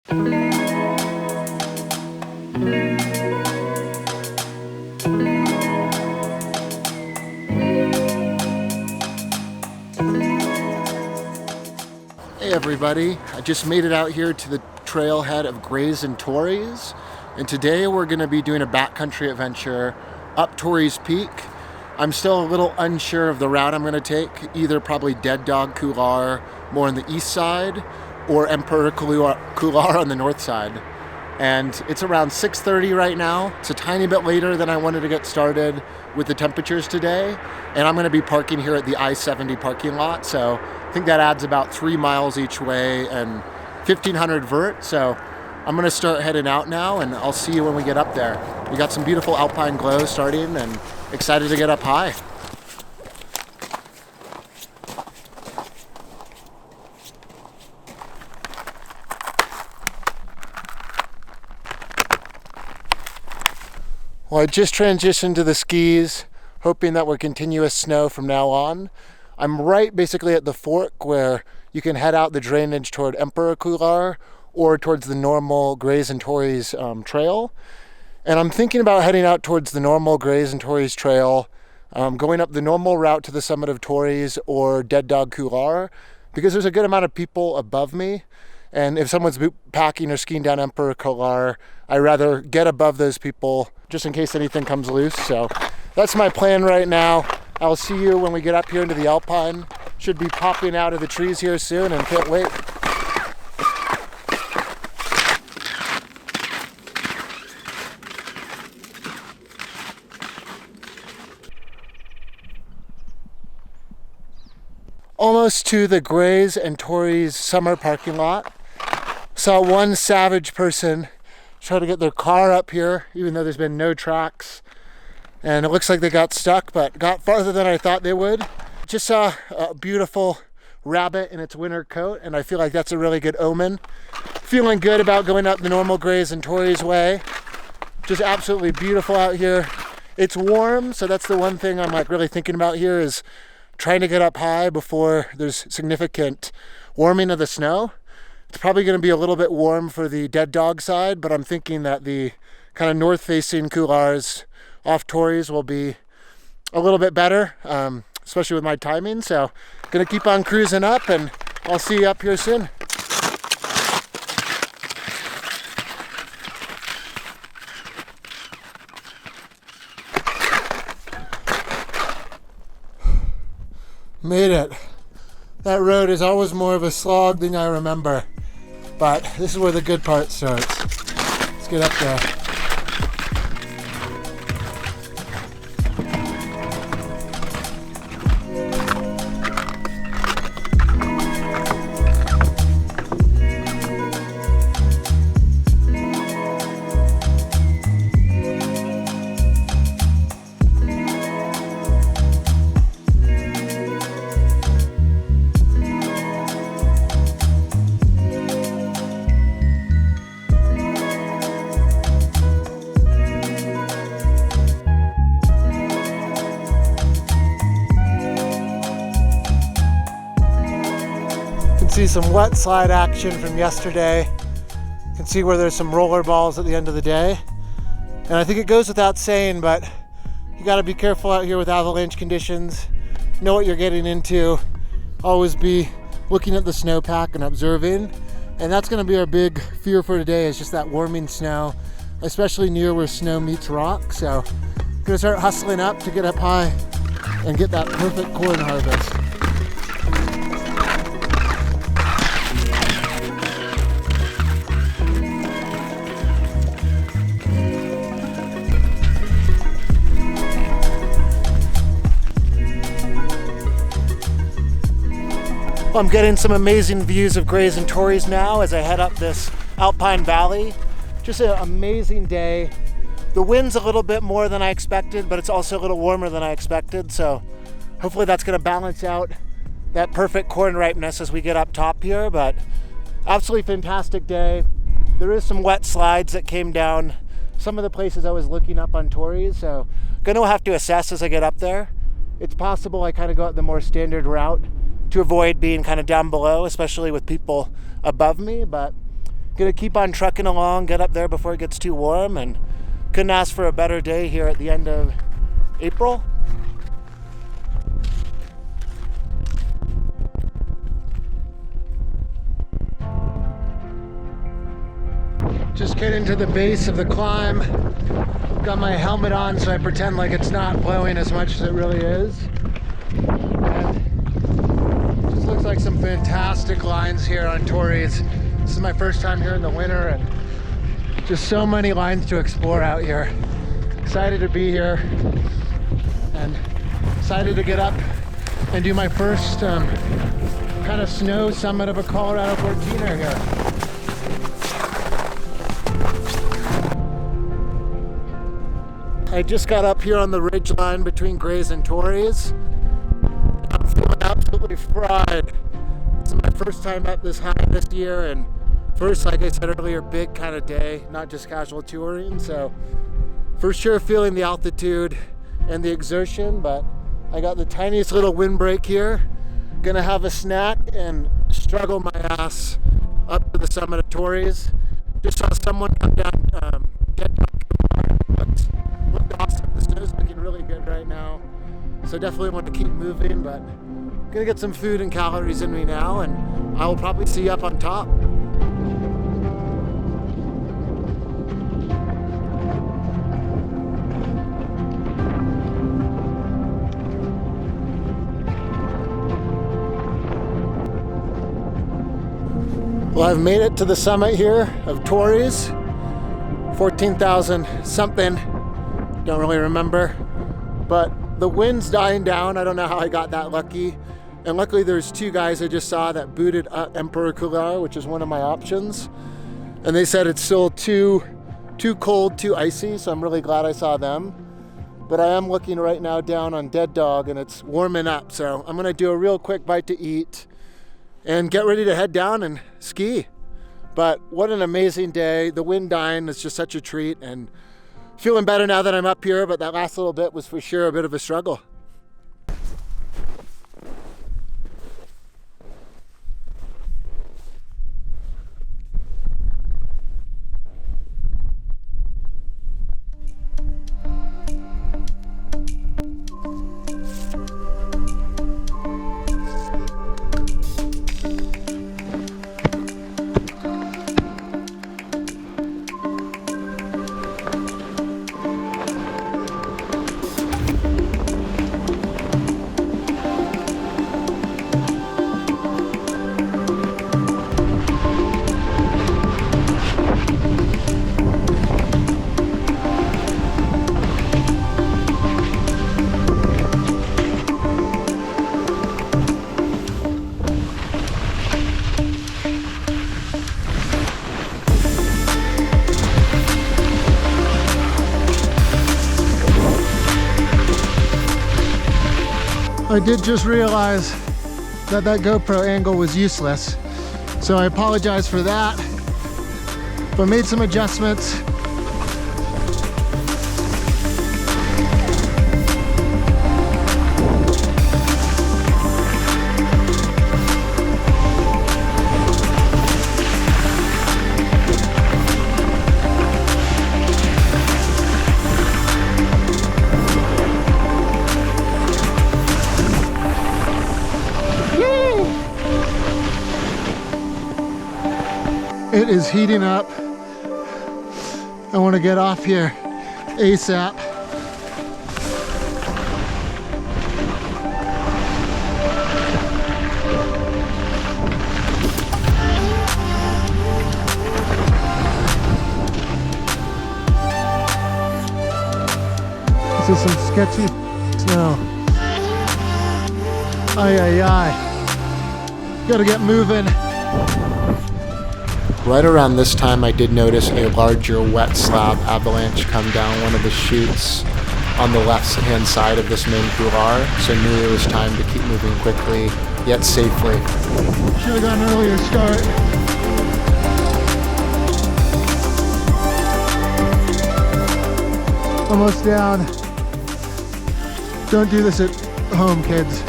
Hey everybody, I just made it out here to the trailhead of Grays and Torreys, and today we're going to be doing a backcountry adventure up Torreys Peak. I'm still a little unsure of the route I'm going to take, either probably Dead Dog Couloir more on the east side or Emperor Couloir on the north side. And it's around 6:30 right now. It's a tiny bit later than I wanted to get started with the temperatures today, and I'm going to be parking here at the I-70 parking lot, so I think that adds about 3 miles each way and 1,500 vert, so I'm going to start heading out now, and I'll see you when we get up there. We got some beautiful alpine glow starting, and excited to get up high. Well, I just transitioned to the skis, hoping that we're continuous snow from now on. I'm right basically at the fork where you can head out the drainage toward Emperor Couloir or towards the normal Grays and Torreys trail. And I'm thinking about heading out towards the normal Grays and Torreys trail, going up the normal route to the summit of Torreys or Dead Dog Couloir, because there's a good amount of people above me. And if someone's packing or skiing down Emperor Couloir, I'd rather get above those people just in case anything comes loose. So that's my plan right now. I'll see you when we get up here into the Alpine. Should be popping out of the trees here soon and can't wait. Almost to the Grays and Torreys summer parking lot. Saw one savage person try to get their car up here, even though there's been no tracks. And it looks like they got stuck, but got farther than I thought they would. Just saw a beautiful rabbit in its winter coat, and I feel like that's a really good omen. Feeling good about going up the normal Grays and Torreys way. Just absolutely beautiful out here. It's warm, so that's the one thing I'm like really thinking about here is trying to get up high before there's significant warming of the snow. It's probably going to be a little bit warm for the Dead Dog side, but I'm thinking that the kind of north-facing couloirs off Torreys will be a little bit better, especially with my timing. So going to keep on cruising up, and I'll see you up here soon. Made it. That road is always more of a slog than I remember, but this is where the good part starts. Let's get up there. See some wet slide action from yesterday. You can see where there's some roller balls at the end of the day. And I think it goes without saying, but you got to be careful out here with avalanche conditions. Know what you're getting into. Always be looking at the snowpack and observing. And that's going to be our big fear for today, is just that warming snow, especially near where snow meets rock. So I'm going to start hustling up to get up high and get that perfect corn harvest. I'm getting some amazing views of Grays and Torreys now as I head up this alpine valley. Just an amazing day. The wind's a little bit more than I expected, but it's also a little warmer than I expected, so hopefully that's going to balance out that perfect corn ripeness as we get up top here. But absolutely fantastic day. There is some wet slides that came down some of the places I was looking up on Torreys, so gonna have to assess as I get up there. It's possible I kind of go out the more standard route to avoid being kind of down below, especially with people above me, but Gonna keep on trucking along, get up there before it gets too warm, and couldn't ask for a better day here at the end of April. Just getting to the base of the climb. Got my helmet on so I pretend like it's not blowing as much as it really is. And just looks like some fantastic lines here on Torreys. This is my first time here in the winter, and just so many lines to explore out here. Excited to be here, and excited to get up and do my first kind of snow summit of a Colorado 14er here. I just got up here on the ridge line between Grays and Torreys. I'm feeling absolutely fried. This is my first time up this high this year, and first, like I said earlier, big kind of day, not just casual touring. So for sure feeling the altitude and the exertion, but I got the tiniest little windbreak here. Gonna have a snack and struggle my ass up to the summit of Torreys. Just saw someone come down Dead Dog Couloir. Looked awesome. The snow's looking really good right now. So definitely want to keep moving, but gonna get some food and calories in me now, and I will probably see you up on top. Well, I've made it to the summit here of Torreys, 14,000 something, don't really remember, but the wind's dying down. I don't know how I got that lucky, and luckily there's two guys I just saw that booted up Emperor Couloir, which is one of my options, and they said it's still too cold, too icy, so I'm really glad I saw them. But I am looking right now down on Dead Dog, and it's warming up, so I'm gonna do a real quick bite to eat and get ready to head down and ski. But what an amazing day. The wind dying is just such a treat, and feeling better now that I'm up here, but that last little bit was for sure a bit of a struggle. I did just realize that GoPro angle was useless, so I apologize for that, but made some adjustments. It is heating up. I want to get off here ASAP. This is some sketchy snow. Ay, ay, ay. Gotta get moving. Right around this time, I did notice a larger wet slab avalanche come down one of the chutes on the left-hand side of this main couloir, so I knew it was time to keep moving quickly, yet safely. Should have got an earlier start. Almost down. Don't do this at home, kids.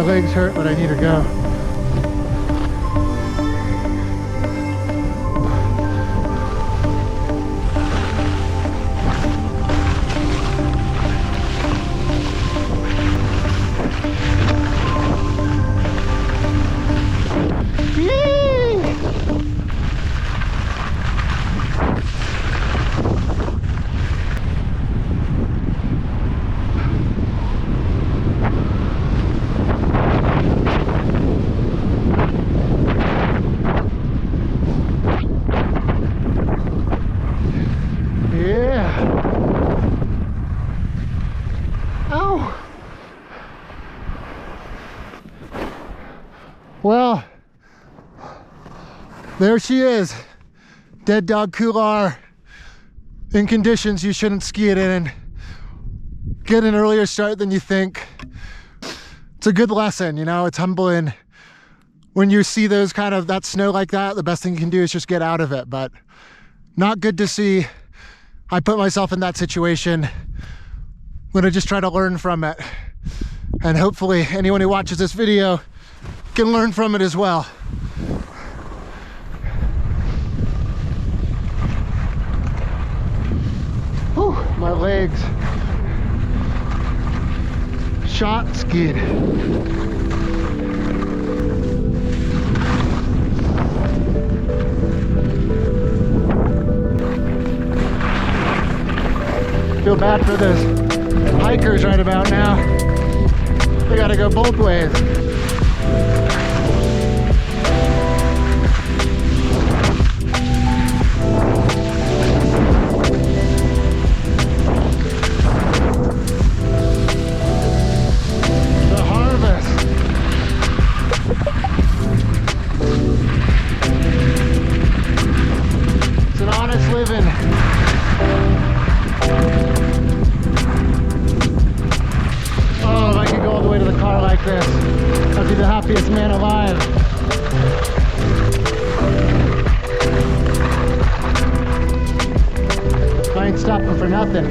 legs hurt, but I need to go. Well, there she is, Dead Dog Couloir, in conditions you shouldn't ski it in. Get an earlier start than you think. It's a good lesson, you know, it's humbling. When you see those that snow like that, the best thing you can do is just get out of it, but not good to see. I put myself in that situation. I'm gonna just try to learn from it. And hopefully anyone who watches this video can learn from it as well. Whew, my legs. Shot skid. Feel bad for those hikers right about now. They gotta go both ways. Happiest man alive. I ain't stopping for nothing.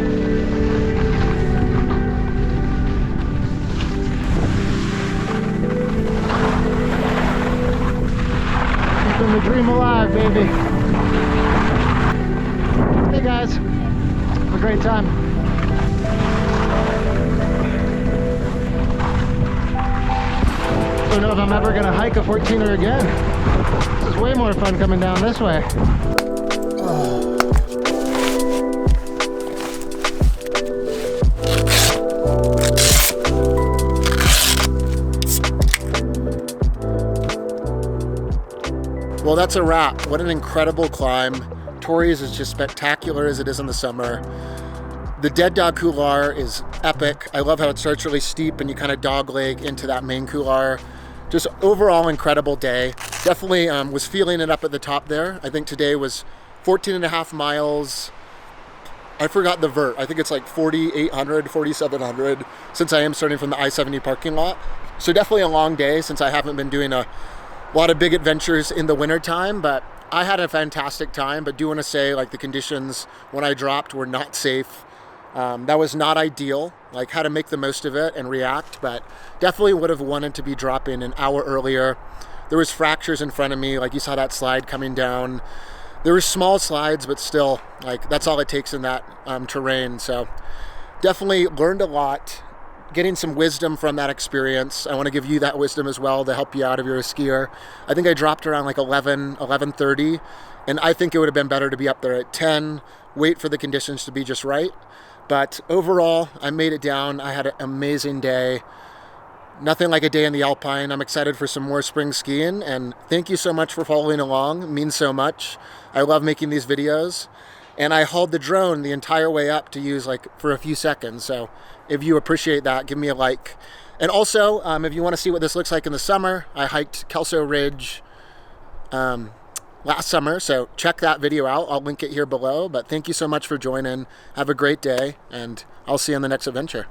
Keeping the dream alive, baby. Hey guys, have a great time. I don't know if I'm ever gonna hike a 14er again. This is way more fun coming down this way. Well, that's a wrap. What an incredible climb. Torreys is just spectacular as it is in the summer. The Dead Dog Couloir is epic. I love how it starts really steep and you kind of dogleg into that main couloir. Just overall incredible day. Definitely was feeling it up at the top there. I think today was 14.5 miles. I forgot the vert. I think it's like 4,800, 4,700 since I am starting from the I-70 parking lot. So definitely a long day since I haven't been doing a lot of big adventures in the winter time, but I had a fantastic time. But do want to say, like, the conditions when I dropped were not safe. That was not ideal, like how to make the most of it and react, but definitely would have wanted to be dropping an hour earlier. There was fractures in front of me, like you saw that slide coming down. There were small slides, but still, like, that's all it takes in that terrain. So definitely learned a lot, getting some wisdom from that experience. I want to give you that wisdom as well to help you out if you're a skier. I think I dropped around like 11:30, and I think it would have been better to be up there at 10, wait for the conditions to be just right. But overall, I made it down. I had an amazing day. Nothing like a day in the Alpine. I'm excited for some more spring skiing, and thank you so much for following along. It means so much. I love making these videos, and I hauled the drone the entire way up to use like for a few seconds. So if you appreciate that, give me a like. And also, if you want to see what this looks like in the summer, I hiked Kelso Ridge last summer, so check that video out. I'll link it here below. But thank you so much for joining. Have a great day, and I'll see you on the next adventure.